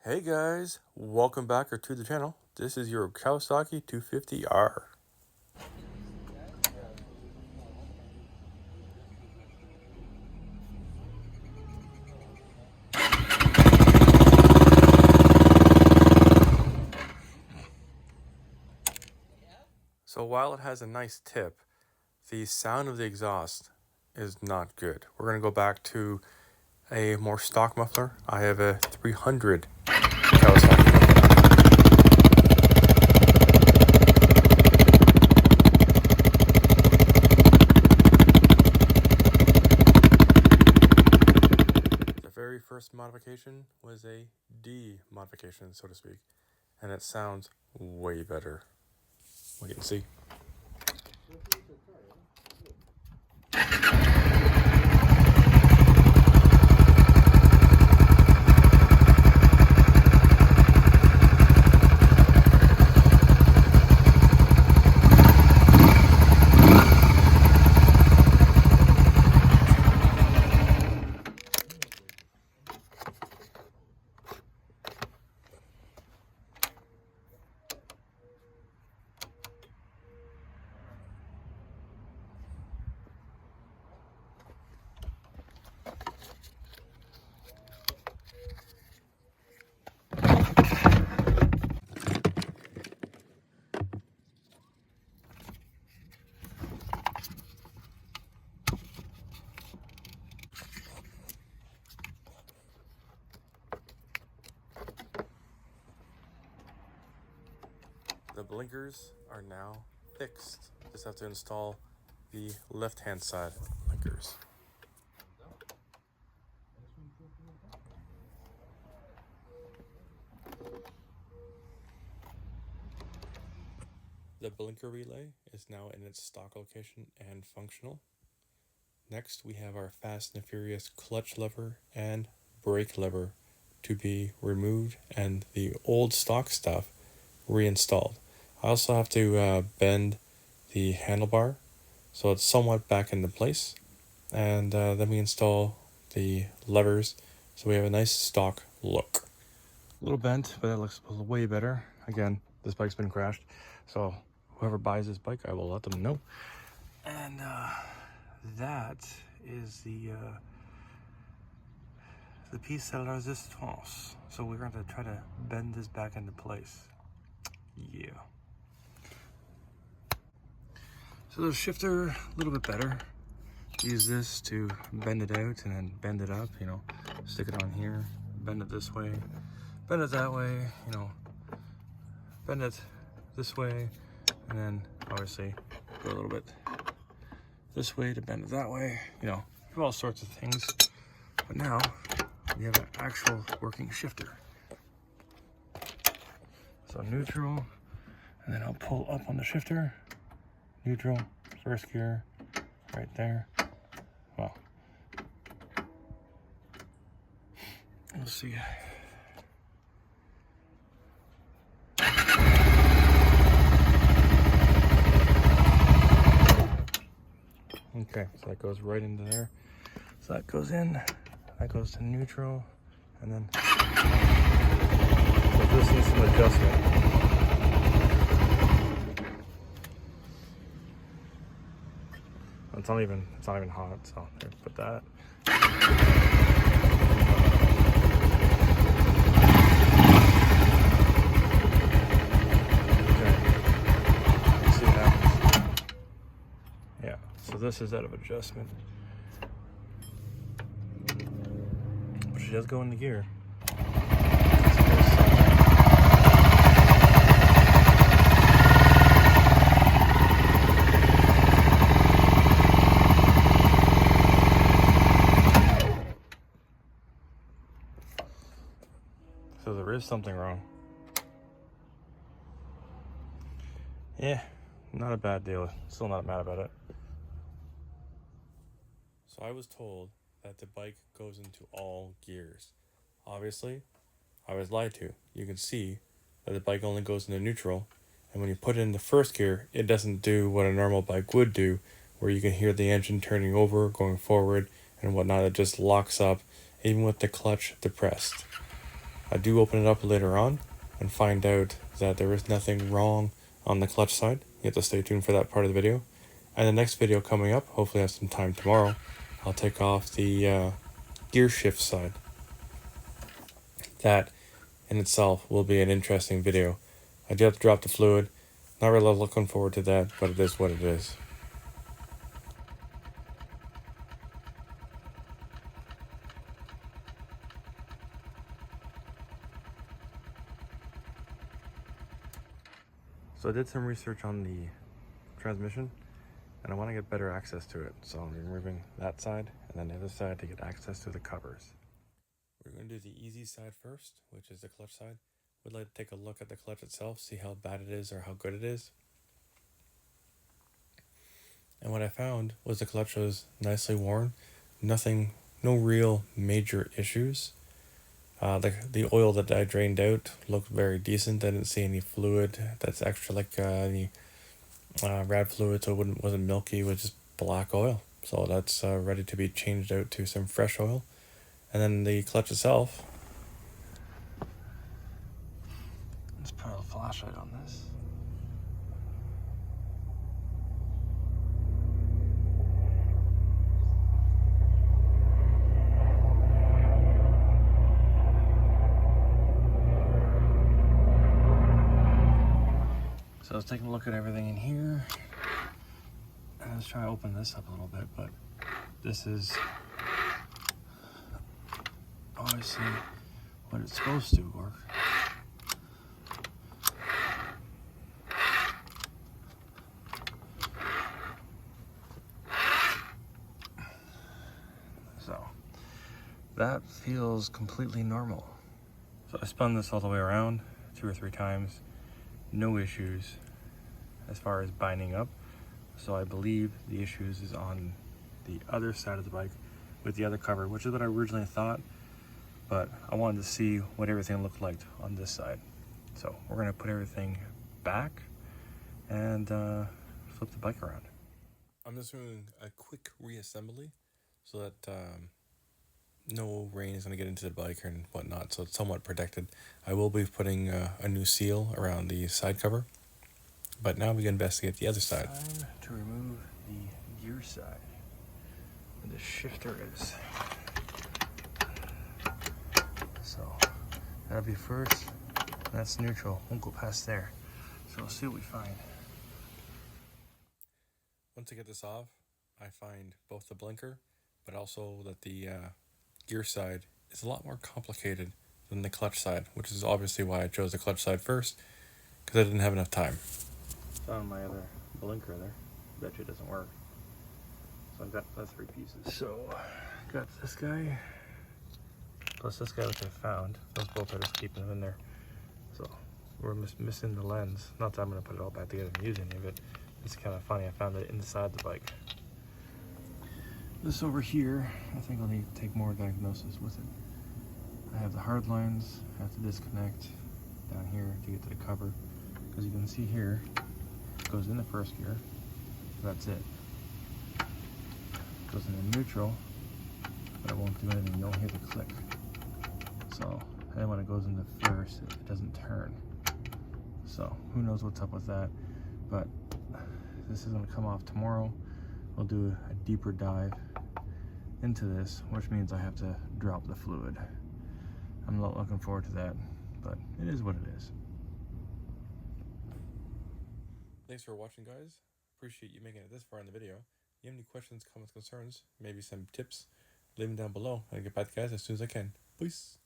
Hey guys, welcome back to the channel. This is your Kawasaki 250R. So while it has a nice tip, the sound of the exhaust is not good. We're going to go back to a more stock muffler. I have a 300 Kawasaki muffler. The very first modification was a D modification, so to speak, and it sounds way better. We can see. The blinkers are now fixed. Just have to install the left-hand side blinkers. The blinker relay is now in its stock location and functional. Next, we have our Fast and Furious clutch lever and brake lever to be removed and the old stock stuff reinstalled. I also have to bend the handlebar so it's somewhat back into place, and then we install the levers so we have a nice stock look. A little bent, but that looks way better. Again, this bike's been crashed, so whoever buys this bike, I will let them know. And that is the piece de resistance. So we're going to try to bend this back into place. Yeah. So the shifter, a little bit better. Use this to bend it out and then bend it up, stick it on here, bend it this way, bend it that way, bend it this way, and then obviously go a little bit this way to bend it that way, do all sorts of things. But now we have an actual working shifter. So neutral, and then I'll pull up on the shifter, neutral, first gear, right there. Well, we'll see. Okay, so that goes right into there. So that goes in, that goes to neutral, and then so this needs some adjustment. It's not even hot, so here, put that. Okay. Let's see what happens. Yeah, so this is out of adjustment. But she does go into gear. So there is something wrong. Yeah, not a bad deal. Still not mad about it. So I was told that the bike goes into all gears. Obviously, I was lied to. You can see that the bike only goes into neutral, and when you put it in the first gear, it doesn't do what a normal bike would do, where you can hear the engine turning over, going forward, and whatnot. It just locks up, even with the clutch depressed. I do open it up later on and find out that there is nothing wrong on the clutch side. You have to stay tuned for that part of the video. And the next video coming up, hopefully I have some time tomorrow, I'll take off the gear shift side. That in itself will be an interesting video. I do have to drop the fluid. Not really looking forward to that, but it is what it is. So I did some research on the transmission, and I want to get better access to it. So I'm removing that side and then the other side to get access to the covers. We're going to do the easy side first, which is the clutch side. We'd like to take a look at the clutch itself, see how bad it is or how good it is. And what I found was the clutch was nicely worn. No real major issues. The oil that I drained out looked very decent. I didn't see any fluid that's extra, like any rad fluid, so it wasn't milky. It was just black oil. So that's ready to be changed out to some fresh oil. And then the clutch itself. Let's put a flashlight on this. So I was taking a look at everything in here, and I was trying to open this up a little bit, but this is obviously what it's supposed to work. So that feels completely normal. So I spun this all the way around 2 or 3 times. No issues as far as binding up. So I believe the issues is on the other side of the bike with the other cover, which is what I originally thought, but I wanted to see what everything looked like on this side. So we're gonna put everything back and flip the bike around. I'm just doing a quick reassembly so that no rain is going to get into the bike and whatnot, so it's somewhat protected. I will be putting a new seal around the side cover, but now we can investigate the other side. Time to remove the gear side where the shifter is. So that'll be first. That's neutral, won't go past there. So we'll see what we find. Once I get this off, I find both the blinker, but also that the gear side is a lot more complicated than the clutch side, which is obviously why I chose the clutch side first, because I didn't have enough time. Found my other blinker there. Bet you it doesn't work. So I've got the 3 pieces. So got this guy, plus this guy which I found. Those both are just keeping them in there. So we're missing the lens. Not that I'm going to put it all back together and use any of it. It's kind of funny, I found it inside the bike. This over here, I think I'll need to take more diagnosis with it. I have the hard lines, I have to disconnect down here to get to the cover. Because you can see here, it goes in the first gear, that's it. It goes into neutral, but it won't do anything, you don't hear the click. So, and then when it goes into first, it doesn't turn. So, who knows what's up with that, but this is going to come off tomorrow. We'll do a deeper dive into this, which means I have to drop the fluid. I'm not looking forward to that, but it is what it is. Thanks for watching, guys. Appreciate you making it this far in the video. If you have any questions, comments, concerns, maybe some tips, leave them down below. I'll get back to you guys as soon as I can. Peace.